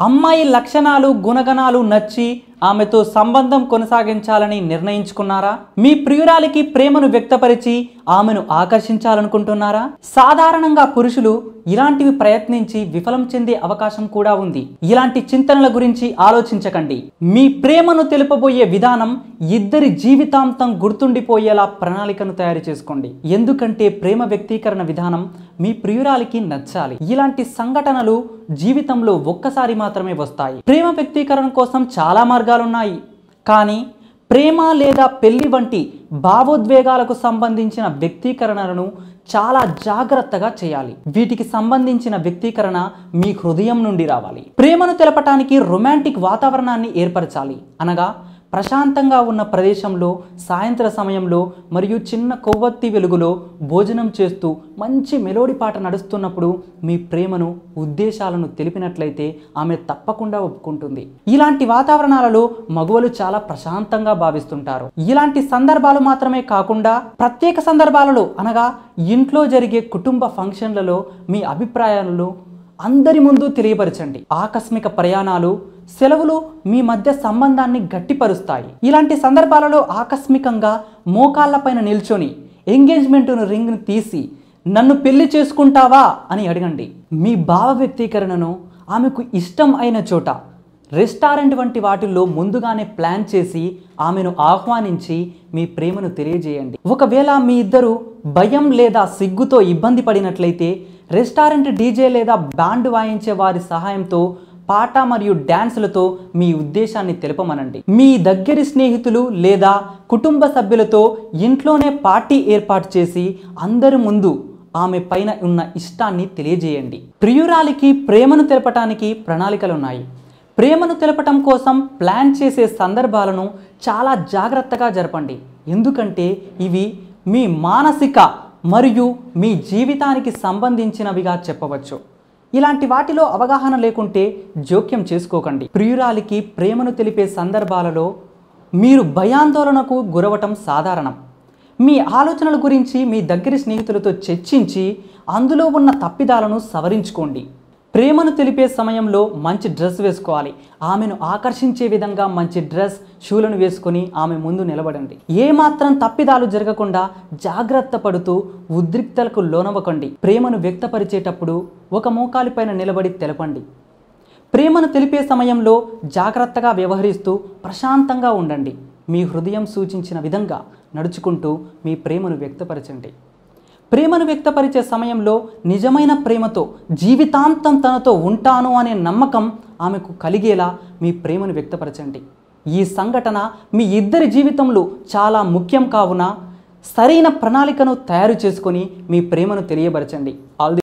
అమ్మాయి లక్షణాలు గుణగణాలు నచ్చి ఆమెతో సంబంధం కొనసాగించాలని నిర్ణయించుకున్నారా? మీ ప్రియురాలికి ప్రేమను వ్యక్తపరిచి ఆమెను ఆకర్షించాలనుకుంటున్నారా? సాధారణంగా పురుషులు ఇలాంటివి ప్రయత్నించి విఫలం చెందే అవకాశం కూడా ఉంది. ఇలాంటి చింతనల గురించి ఆలోచించకండి. మీ ప్రేమను తెలుపబోయే విధానం ఇద్దరి జీవితాంతం గుర్తుండిపోయేలా ప్రణాళికను తయారు చేసుకోండి. ఎందుకంటే ప్రేమ వ్యక్తీకరణ విధానం మీ ప్రియురాలికి నచ్చాలి. ఇలాంటి సంఘటనలు జీవితంలో ఒక్కసారి మాత్రమే వస్తాయి. ప్రేమ వ్యక్తీకరణ కోసం చాలా మార్గాలున్నాయి. కానీ ప్రేమ లేదా పెళ్లి వంటి భావోద్వేగాలకు సంబంధించిన వ్యక్తీకరణలను చాలా జాగ్రత్తగా చేయాలి. వీటికి సంబంధించిన వ్యక్తీకరణ మీ హృదయం నుండి రావాలి. ప్రేమను తెలపటానికి రొమాంటిక్ వాతావరణాన్ని ఏర్పరచాలి. అనగా ప్రశాంతంగా ఉన్న ప్రదేశంలో సాయంత్ర సమయంలో మరియు చిన్న కొవ్వొత్తి వెలుగులో భోజనం చేస్తూ మంచి మెలోడీ పాట నడుస్తున్నప్పుడు మీ ప్రేమను ఉద్దేశాలను తెలిపినట్లయితే ఆమె తప్పకుండా ఒప్పుకుంటుంది. ఇలాంటి వాతావరణాలలో మగవాళ్ళు చాలా ప్రశాంతంగా భావిస్తుంటారు. ఇలాంటి సందర్భాలు మాత్రమే కాకుండా ప్రత్యేక సందర్భాలలో అనగా ఇంట్లో జరిగే కుటుంబ ఫంక్షన్లలో మీ అభిప్రాయాలను అందరి ముందు తెలియపరచండి. ఆకస్మిక ప్రయాణాలు సెలవులు మీ మధ్య సంబంధాన్ని గట్టిపరుస్తాయి. ఇలాంటి సందర్భాలలో ఆకస్మికంగా మోకాళ్ళపైన నిల్చొని ఎంగేజ్మెంట్ రింగ్ను తీసి నన్ను పెళ్లి చేసుకుంటావా అని అడగండి. మీ భావ వ్యక్తీకరణను ఆమెకు ఇష్టం అయిన చోట రెస్టారెంట్ వంటి వాటిల్లో ముందుగానే ప్లాన్ చేసి ఆమెను ఆహ్వానించి మీ ప్రేమను తెలియజేయండి. ఒకవేళ మీ ఇద్దరు భయం లేదా సిగ్గుతో ఇబ్బంది పడినట్లయితే రెస్టారెంట్ డీజే లేదా బ్యాండ్ వాయించే వారి సహాయంతో పాట మరియు డ్యాన్సులతో మీ ఉద్దేశాన్ని తెలుపమనండి. మీ దగ్గరి స్నేహితులు లేదా కుటుంబ సభ్యులతో ఇంట్లోనే పార్టీ ఏర్పాటు చేసి అందరి ముందు ఆమె పైన ఉన్న ఇష్టాన్ని తెలియజేయండి. ప్రియురాలికి ప్రేమను తెలపటానికి ప్రణాళికలున్నాయి. ప్రేమను తెలపటం కోసం ప్లాన్ చేసే సందర్భాలను చాలా జాగ్రత్తగా జరపండి. ఎందుకంటే ఇవి మీ మానసిక మరియు మీ జీవితానికి సంబంధించినవిగా చెప్పవచ్చు. ఇలాంటి వాటిలో అవగాహన లేకుంటే జోక్యం చేసుకోకండి. ప్రియురాలికి ప్రేమను తెలిపే సందర్భాలలో మీరు భయాందోళనకు గురవటం సాధారణం. మీ ఆలోచనల గురించి మీ దగ్గరి స్నేహితులతో చర్చించి అందులో ఉన్న తప్పిదాలను సవరించుకోండి. ప్రేమను తెలిపే సమయంలో మంచి డ్రెస్ వేసుకోవాలి. ఆమెను ఆకర్షించే విధంగా మంచి డ్రెస్ షూలను వేసుకొని ఆమె ముందు నిలబడండి. ఏమాత్రం తప్పిదాలు జరగకుండా జాగ్రత్త పడుతూ ఉద్రిక్తలకు లోనవ్వకండి. ప్రేమను వ్యక్తపరిచేటప్పుడు ఒక మోకాలిపైన నిలబడి తెలపండి. ప్రేమను తెలిపే సమయంలో జాగ్రత్తగా వ్యవహరిస్తూ ప్రశాంతంగా ఉండండి. మీ హృదయం సూచించిన విధంగా నడుచుకుంటూ మీ ప్రేమను వ్యక్తపరచండి. ప్రేమను వ్యక్తపరిచే సమయంలో నిజమైన ప్రేమతో జీవితాంతం తనతో ఉంటాను అనే నమ్మకం ఆమెకు కలిగేలా మీ ప్రేమను వ్యక్తపరచండి. ఈ సంఘటన మీ ఇద్దరి జీవితంలో చాలా ముఖ్యం కావున సరైన ప్రణాళికను తయారు చేసుకొని మీ ప్రేమను తెలియపరచండి.